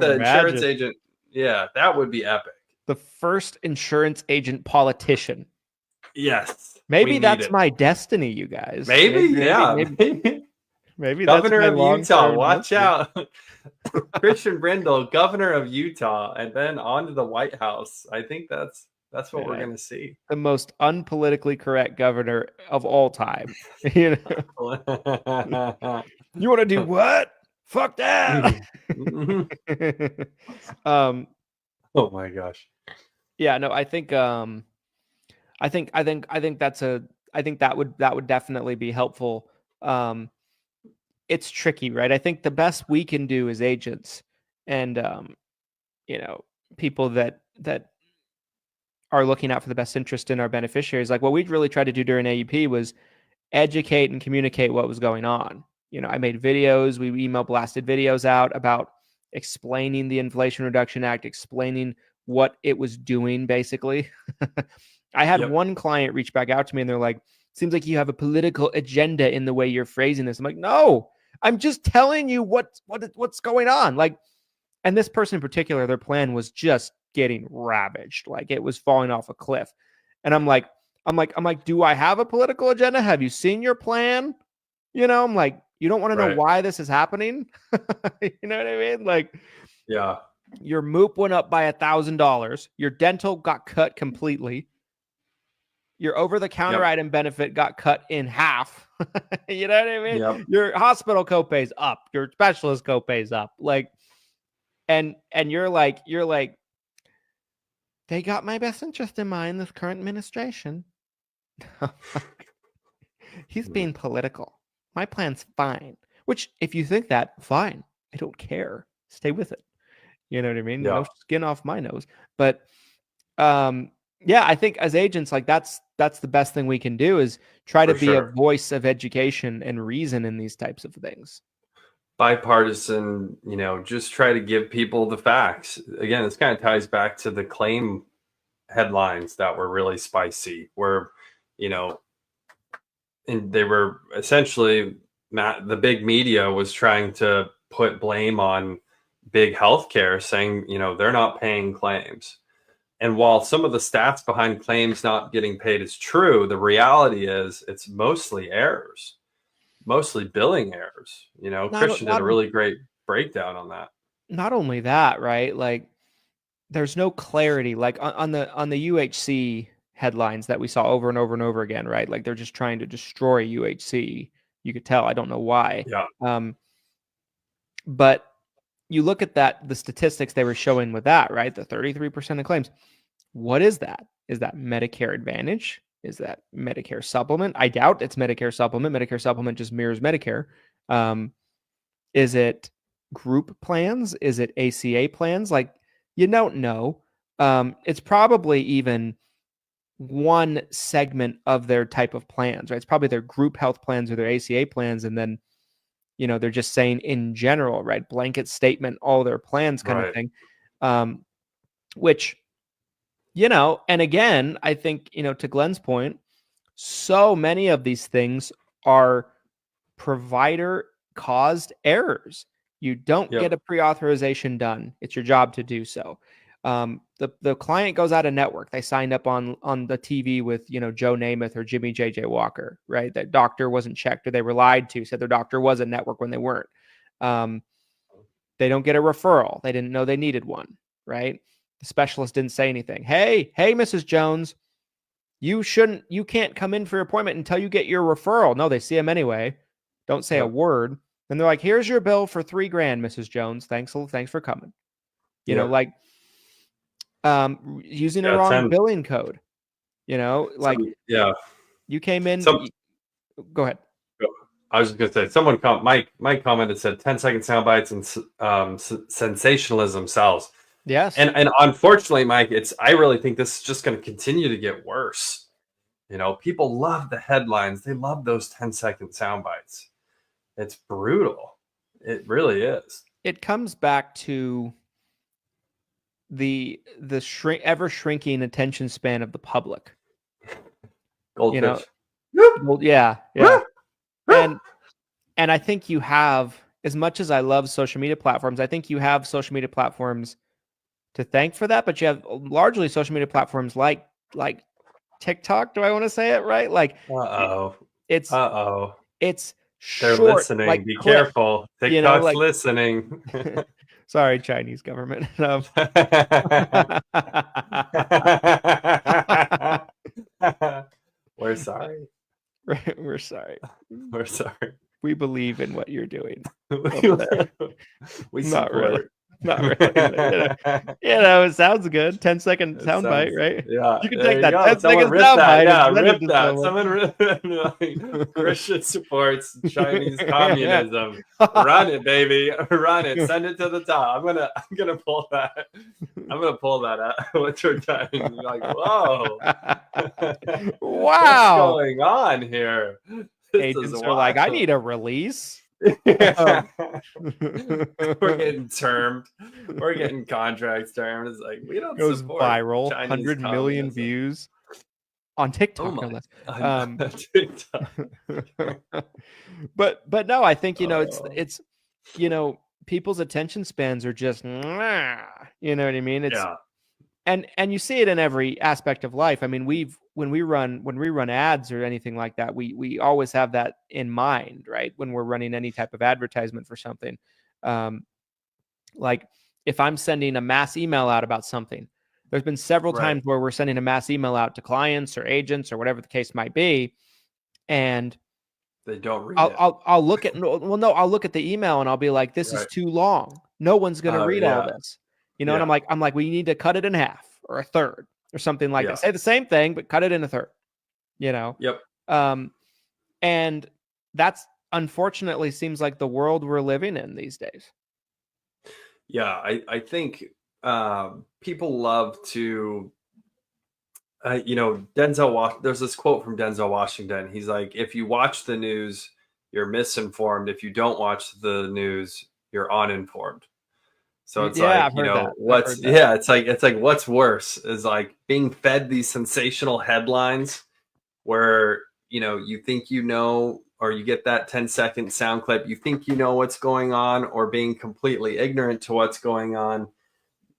the insurance agent. Yeah, that would be epic. The first insurance agent politician. Yes. Maybe that's my destiny, you guys. Maybe Governor of Utah. Watch out. Christian Brindle, governor of Utah, and then on to the White House. I think that's That's what we're going to see. The most unpolitically correct governor of all time. You know? You want to do what? Fuck that. Oh my gosh. Yeah, no, I think that would definitely be helpful. It's tricky, right? I think the best we can do as agents and people that are looking out for the best interest in our beneficiaries, like what we really tried to do during AEP was educate and communicate what was going on. I made videos, we email blasted videos out about explaining the Inflation Reduction Act, explaining what it was doing, basically. I had one client reach back out to me and they're like, seems like you have a political agenda in the way you're phrasing this. I'm like, no, I'm just telling you what's going on. Like, and this person in particular, their plan was just getting ravaged. Like it was falling off a cliff. And I'm like, do I have a political agenda? Have you seen your plan? I'm like, you don't want to know why this is happening? You know what I mean? Like, yeah, your MOOP went up by $1,000. Your dental got cut completely. Your over-the-counter item benefit got cut in half. You know what I mean? Yep. Your hospital copay's up. Your specialist copay's up. Like, and you're like, they got my best interest in mind, this current administration. He's being political. My plan's fine. Which, if you think that, fine. I don't care. Stay with it. You know what I mean? Yeah. No skin off my nose. But yeah, I think as agents, like that's the best thing we can do is try to be a voice of education and reason in these types of things. Bipartisan, just try to give people the facts. Again, this kind of ties back to the claim headlines that were really spicy, where, and they were essentially, the big media was trying to put blame on big healthcare, saying, they're not paying claims. And while some of the stats behind claims not getting paid is true, the reality is it's mostly errors, mostly billing errors. Christian did a really great breakdown on that. Not only that, right? Like there's no clarity, like on the UHC headlines that we saw over and over and over again, right? Like they're just trying to destroy UHC. You could tell. I don't know why. Yeah. But you look at the statistics they were showing with that, right? The 33% of claims. What is that? Is that Medicare Advantage? Is that Medicare Supplement? I doubt it's Medicare Supplement. Medicare Supplement just mirrors Medicare. Is it group plans? Is it ACA plans? Like, you don't know. It's probably even one segment of their type of plans, right? It's probably their group health plans or their ACA plans. And then, they're just saying in general, right? Blanket statement, all their plans kind of thing. Which, and again, I think, to Glen's point, so many of these things are provider caused errors. You don't get a pre-authorization done. It's your job to do so. The client goes out of network. They signed up on the TV with, Joe Namath or Jimmy JJ Walker, right? That doctor wasn't checked or they were lied to, said their doctor was a network when they weren't. They don't get a referral. They didn't know they needed one, right? The specialist didn't say anything. Hey, Mrs. Jones, you can't come in for your appointment until you get your referral. No, they see him anyway. Don't say a word. And they're like, here's your bill for $3,000, Mrs. Jones. Thanks for coming. Using the wrong billing code, you came in. Go ahead. I was just going to say, Mike commented, said 10-second sound bites and sensationalism sells. Yes. And unfortunately, Mike, I really think this is just going to continue to get worse. People love the headlines. They love those 10-second sound bites. It's brutal. It really is. It comes back to the ever shrinking attention span of the public. Goldfish. Yeah. And I think you have, as much as I love social media platforms, I think you have social media platforms to thank for that, but you have largely social media platforms like TikTok. Do I want to say it right? Like, it's they're short, listening. like Be careful. TikTok's listening. Sorry, Chinese government. We're sorry. We're sorry. We're sorry. We believe in what you're doing. We Not really. support. Not really. But, it sounds good. 10-second soundbite, right? Yeah, You can there take you that go. 10-second Someone rip soundbite that. Yeah, and send rip it to that. someone. Someone rip. Christian supports Chinese communism. Run it, baby. Run it. Send it to the top. I'm gonna pull that. I'm gonna pull that out. What's your time? You're like, whoa. What's Wow. going on here? Agents are like, I need a release. We're getting termed. We're getting contracts termed. It's like we don't Goes support viral, Chinese 100 million communism. views on TikTok. Oh no my! less. TikTok. but no, I think it's people's attention spans are just, you know what I mean? It's and you see it in every aspect of life. I mean, when we run ads or anything like that, we always have that in mind, right? When we're running any type of advertisement for something, like if I'm sending a mass email out about something, there's been several times where we're sending a mass email out to clients or agents or whatever the case might be, and they don't read it. I'll look at I'll look at the email and I'll be like, this is too long. No one's gonna read all this. And I'm like, we need to cut it in half or a third or something like that. Say the same thing, but cut it in a third, Yep. And that's unfortunately seems like the world we're living in these days. Yeah. I think people love to, there's this quote from Denzel Washington. He's like, if you watch the news, you're misinformed. If you don't watch the news, you're uninformed. So it's it's like what's worse is like being fed these sensational headlines where, you think or you get that 10-second sound clip, you think what's going on, or being completely ignorant to what's going on.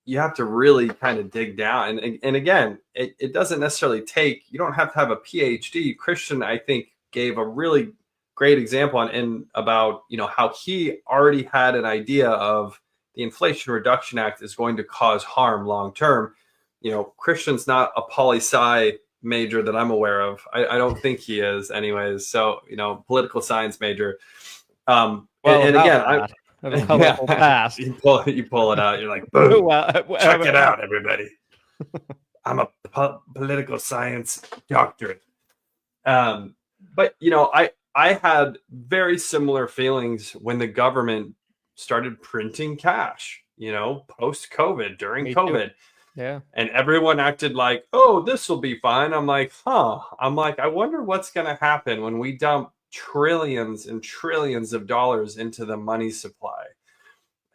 You have to really kind of dig down. And again, it doesn't necessarily you don't have to have a PhD. Christian, I think, gave a really great example about, how he already had an idea of the Inflation Reduction Act is going to cause harm long term. Christian's not a poli-sci major that I'm aware of. I don't think he is anyways. So, political science major. Past. You pull it out. You're like, boom, check it out, everybody. I'm a political science doctorate. But, I had very similar feelings when the government started printing cash, post-COVID, during COVID. Yeah. And everyone acted like, oh, this will be fine. I'm like, I wonder what's going to happen when we dump trillions and trillions of dollars into the money supply.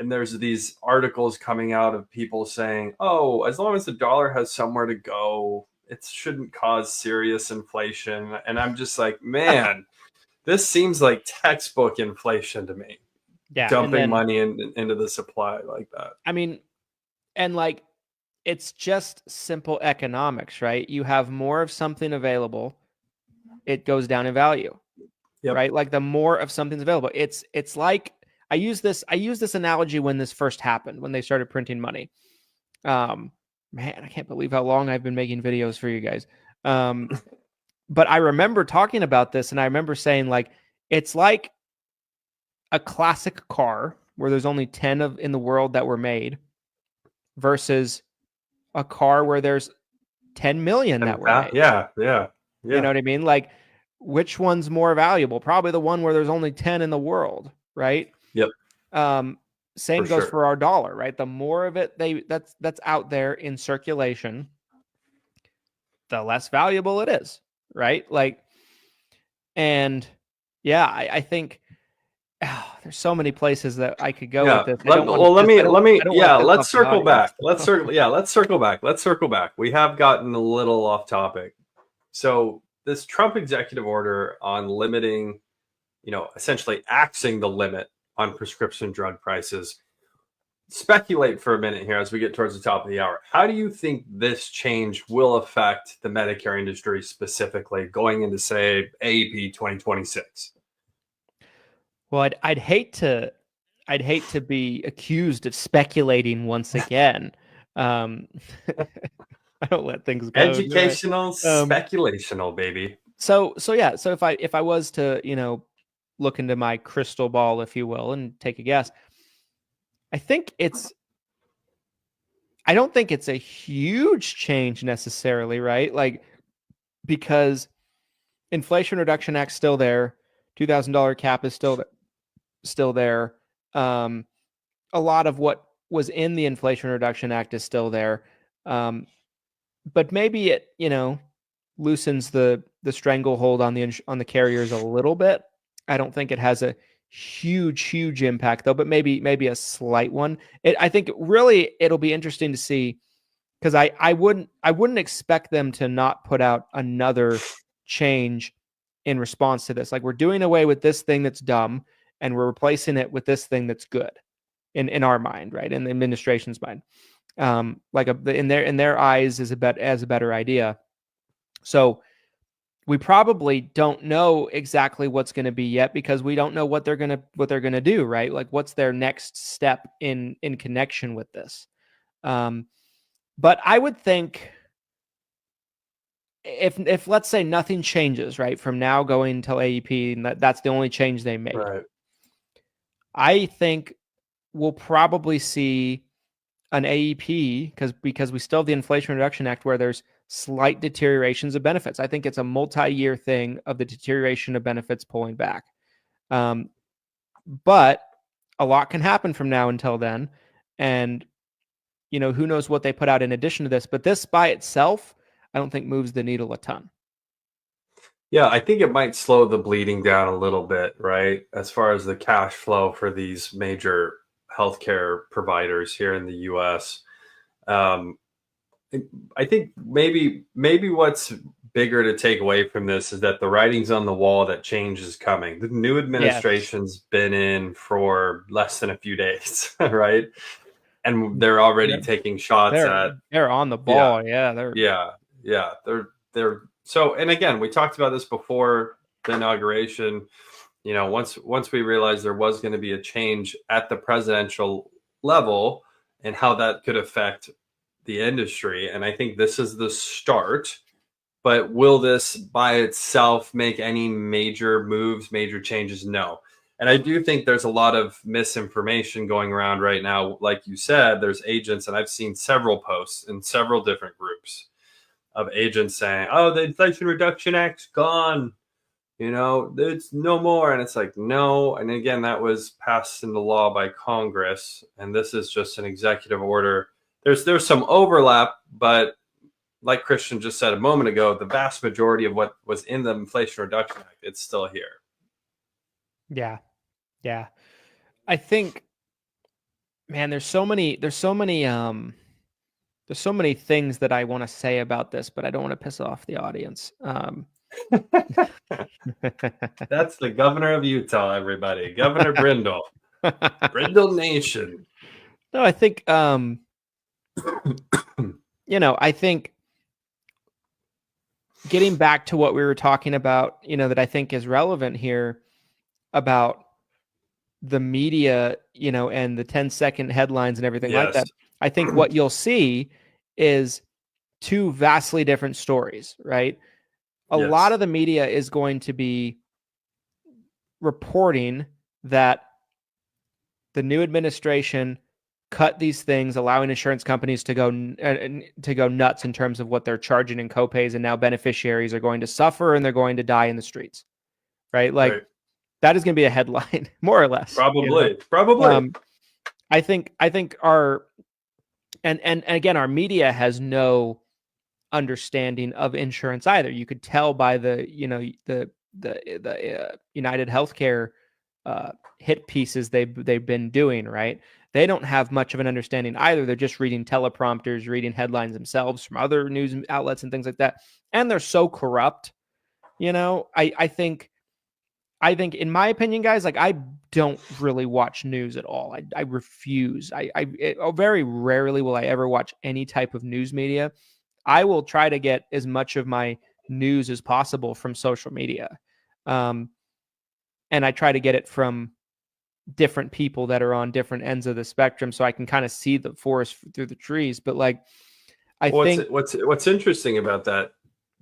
And there's these articles coming out of people saying, oh, as long as the dollar has somewhere to go, it shouldn't cause serious inflation. And I'm just like, man, this seems like textbook inflation to me. Yeah, dumping money into the supply like that. I mean, and like, it's just simple economics, right? You have more of something available, it goes down in value, right? Like the more of something's available, it's like I use this analogy when this first happened, when they started printing money. Man, I can't believe how long I've been making videos for you guys. But I remember talking about this, and I remember saying, like, it's like a classic car where there's only 10 in the world that were made versus a car where there's 10 million that were made. Yeah. You know what I mean? Like, which one's more valuable? Probably the one where there's only 10 in the world, right? Yep. Same goes for our dollar, right? The more of it that's out there in circulation, the less valuable it is, right? Like, and yeah, I think there's so many places that I could go with this. Let's circle back. Let's circle back. We have gotten a little off topic. So this Trump executive order on limiting, essentially axing the limit on prescription drug prices. Speculate for a minute here as we get towards the top of the hour. How do you think this change will affect the Medicare industry specifically going into, say, AEP 2026? Well, I'd hate to be accused of speculating once again. I don't let things go. Educational, speculational, baby. So yeah. So if I was to, look into my crystal ball, if you will, and take a guess, I think I don't think it's a huge change necessarily, right? Like, because Inflation Reduction Act's still there, $2,000 cap is still there. A lot of what was in the Inflation Reduction Act is still there. But maybe it, loosens the stranglehold on the carriers a little bit. I don't think it has a huge impact though, but maybe a slight one. I think really it'll be interesting to see, because I wouldn't expect them to not put out another change in response to this. Like, we're doing away with this thing that's dumb and we're replacing it with this thing that's good in our mind, right? In the administration's mind. In their eyes is a better idea. So we probably don't know exactly what's going to be yet, because we don't know what they're going to do, right? Like, what's their next step in connection with this. But I would think if let's say nothing changes, right, from now going until AEP, and that's the only change they made, Right. I think we'll probably see an AEP, because we still have the Inflation Reduction Act, where there's slight deteriorations of benefits. I think it's a multi-year thing of the deterioration of benefits pulling back. But a lot can happen from now until then. And, who knows what they put out in addition to this. But this by itself, I don't think moves the needle a ton. Yeah, I think it might slow the bleeding down a little bit, right? As far as the cash flow for these major healthcare providers here in the U.S. I think maybe what's bigger to take away from this is that the writing's on the wall that change is coming. The new administration's been in for less than a few days, right? And they're already taking shots at. They're on the ball. They're so. And again, we talked about this before the inauguration. Once we realized there was going to be a change at the presidential level and how that could affect the industry. And I think this is the start. But will this by itself make any major moves, major changes? No. And I do think there's a lot of misinformation going around right now. Like you said, there's agents, and I've seen several posts in several different groups of agents saying, oh, the Inflation Reduction Act's gone. It's no more. And it's like, no. And again, that was passed into law by Congress. And this is just an executive order. There's some overlap, but like Christian just said a moment ago, the vast majority of what was in the Inflation Reduction Act, it's still here. Yeah. I think, man, there's so many things that I want to say about this, but I don't want to piss off the audience. That's the governor of Utah, everybody. Governor Brindle. Brindle Nation. No, I think, I think getting back to what we were talking about, that I think is relevant here about the media, and the 10-second headlines and everything like that. I think what you'll see is two vastly different stories, right? A lot of the media is going to be reporting that the new administration cut these things, allowing insurance companies to go nuts in terms of what they're charging in copays, and now beneficiaries are going to suffer and they're going to die in the streets, right? Like, that is going to be a headline, more or less. Probably. I think our and again, our media has no understanding of insurance either. You could tell by the United Healthcare hit pieces they've been doing, right? They don't have much of an understanding either. They're just reading teleprompters, reading headlines themselves from other news outlets and things like that. And they're so corrupt. I think, in my opinion, guys, like, I don't really watch news at all. I refuse. Very rarely will I ever watch any type of news media. I will try to get as much of my news as possible from social media. And I try to get it from different people that are on different ends of the spectrum, so I can kind of see the forest through the trees. But like, I think what's interesting about that,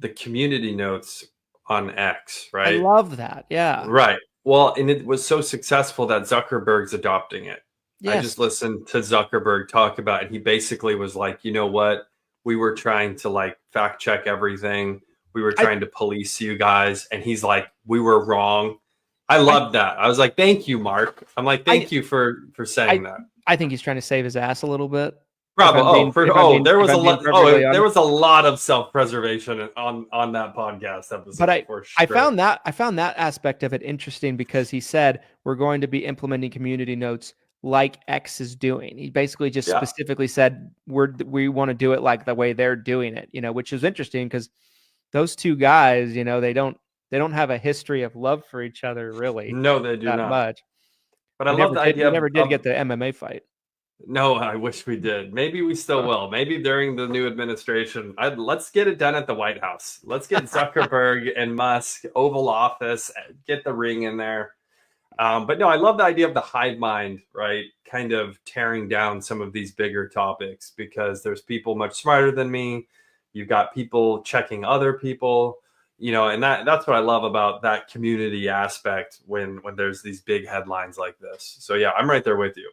the community notes on X, I right? love that. Yeah. Right. Well, and it was so successful that Zuckerberg's adopting it. I Yes. just listened to Zuckerberg talk about it. He basically was like, you know what? We were trying to like fact check everything. We were I trying to police you guys. And he's like, we were wrong. I I loved that. I was like, thank you, Mark. I'm like, I thank you for saying I that. I think he's trying to save his ass a little bit. Bravo. There If was a I'm being lot. perfectly There honest. was a lot of self-preservation on that podcast But episode for I sure. found that aspect of it interesting because he said we're going to be implementing community notes like X is doing. He basically just Yeah. specifically said we want to do it like the way they're doing it, which is interesting because those two guys, they don't have a history of love for each other really No, they do that not. much. But I love the idea We never did of get the MMA fight. no, I wish we did. Maybe we still will. Maybe during the new administration. Let's get it done at the White House. Let's get Zuckerberg and Musk, Oval Office, get the ring in there. But no, I love the idea of the hive mind, right? Kind of tearing down some of these bigger topics because there's people much smarter than me. You've got people checking other people, and that's what I love about that community aspect when there's these big headlines like this. So yeah, I'm right there with you.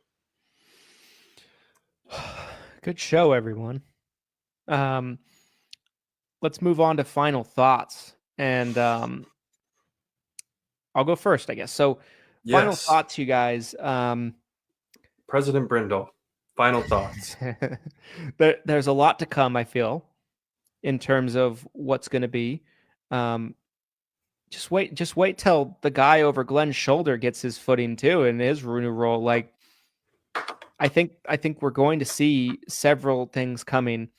Good show, everyone. Let's move on to final thoughts. And I'll go first, I guess. So final Yes. thoughts, you guys. President Brindle, final thoughts. There's a lot to come, I feel, in terms of what's going to be. Just wait till the guy over Glen's shoulder gets his footing too in his new role. Like, I think we're going to see several things coming,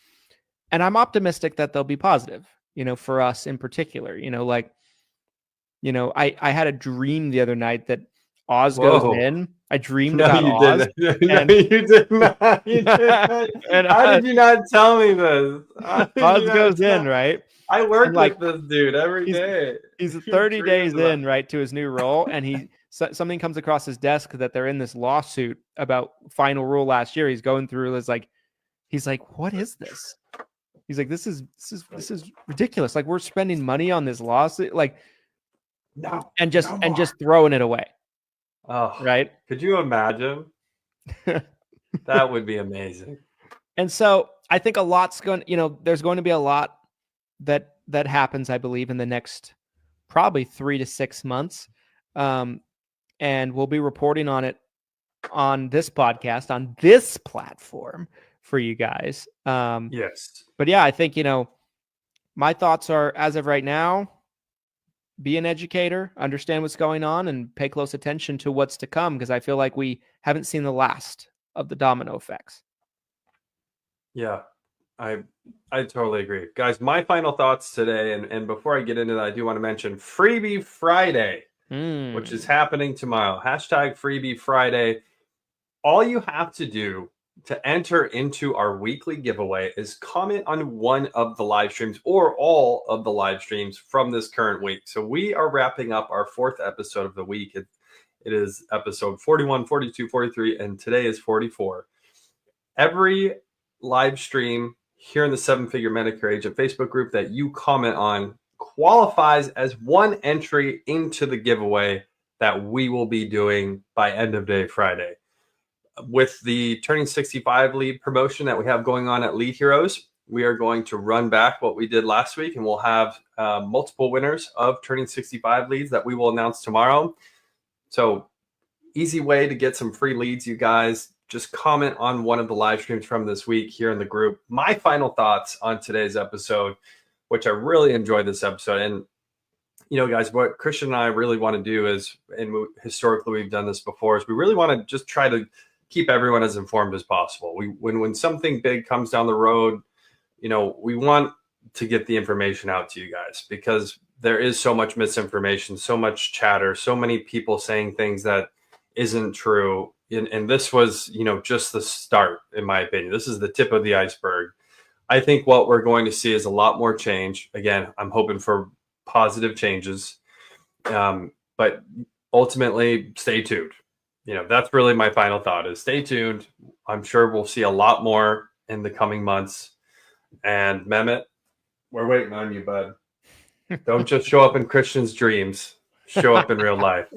and I'm optimistic that they'll be positive. For us in particular. I had a dream the other night that Oz goes in. I dreamed No, about you Oz. didn't. No, you did not. You did not. And How did you not tell me this? Oz goes in, right? I work And, like, with this dude every day. He's 30 days in, right, to his new role, and something comes across his desk that they're in this lawsuit about final rule last year. He's going through this, he's like, what is this? He's like, this is ridiculous. Like, we're spending money on this lawsuit, and just throwing it away. Oh, right. Could you imagine? That would be amazing. And so I think there's going to be a lot that happens, I believe, in the next probably 3 to 6 months. And we'll be reporting on it on this podcast, on this platform for you guys. Yes. But yeah, I think, my thoughts are, as of right now, be an educator, understand what's going on, and pay close attention to what's to come, because I feel like we haven't seen the last of the domino effects. Yeah, I totally agree. Guys, my final thoughts today, and before I get into that, I do want to mention Freebie Friday, which is happening tomorrow. Hashtag Freebie Friday. All you have to do to enter into our weekly giveaway is comment on one of the live streams or all of the live streams from this current week. So we are wrapping up our 4th episode of the week. It is episode 41, 42, 43, and today is 44. Every live stream here in the 7-Figure Medicare Agent Facebook group that you comment on qualifies as one entry into the giveaway that we will be doing by end of day Friday. With the Turning 65 lead promotion that we have going on at Lead Heroes, we are going to run back what we did last week, and we'll have multiple winners of Turning 65 leads that we will announce tomorrow. So easy way to get some free leads, you guys. Just comment on one of the live streams from this week here in the group. My final thoughts on today's episode, which I really enjoyed this episode. And, guys, what Christian and I really want to do is, and historically we've done this before, is we really want to just try to keep everyone as informed as possible. When something big comes down the road, we want to get the information out to you guys, because there is so much misinformation, so much chatter, so many people saying things that isn't true. And this was, just the start, in my opinion. This is the tip of the iceberg. I think what we're going to see is a lot more change. Again, I'm hoping for positive changes. But ultimately, stay tuned. That's really my final thought, is stay tuned. I'm sure we'll see a lot more in the coming months. And Mehmet, we're waiting on you, bud. Don't just show up in Christian's dreams. Show up in real life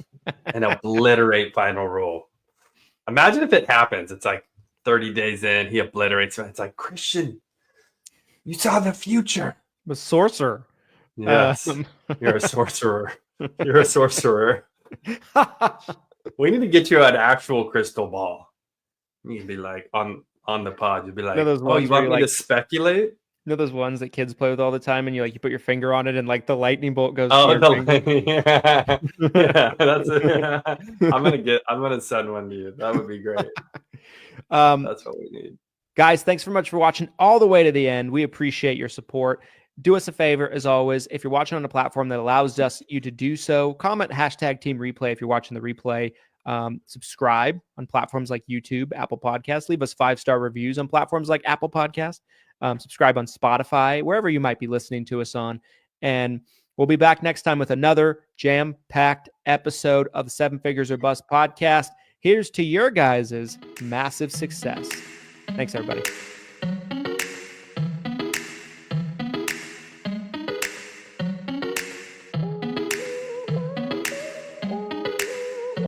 and obliterate final rule. Imagine if it happens. It's like 30 days in, he obliterates. It's like, Christian, you saw the future. I'm a sorcerer. Yes, you're a sorcerer. You're a sorcerer. We need to get you an actual crystal ball. You'd be like on the pod. You'd be like, "Oh, you want me to speculate?" You know those ones that kids play with all the time, and you put your finger on it, and like the lightning bolt goes. Oh, yeah, that's it. I'm gonna send one to you. That would be great. That's what we need. Guys, thanks so much for watching all the way to the end. We appreciate your support. Do us a favor, as always, if you're watching on a platform that allows you to do so, comment #Team Replay if you're watching the replay. Subscribe on platforms like YouTube, Apple Podcasts. Leave us 5-star reviews on platforms like Apple Podcasts. Subscribe on Spotify, wherever you might be listening to us on. And we'll be back next time with another jam-packed episode of the 7 Figures or Bust podcast. Here's to your guys' massive success. Thanks, everybody.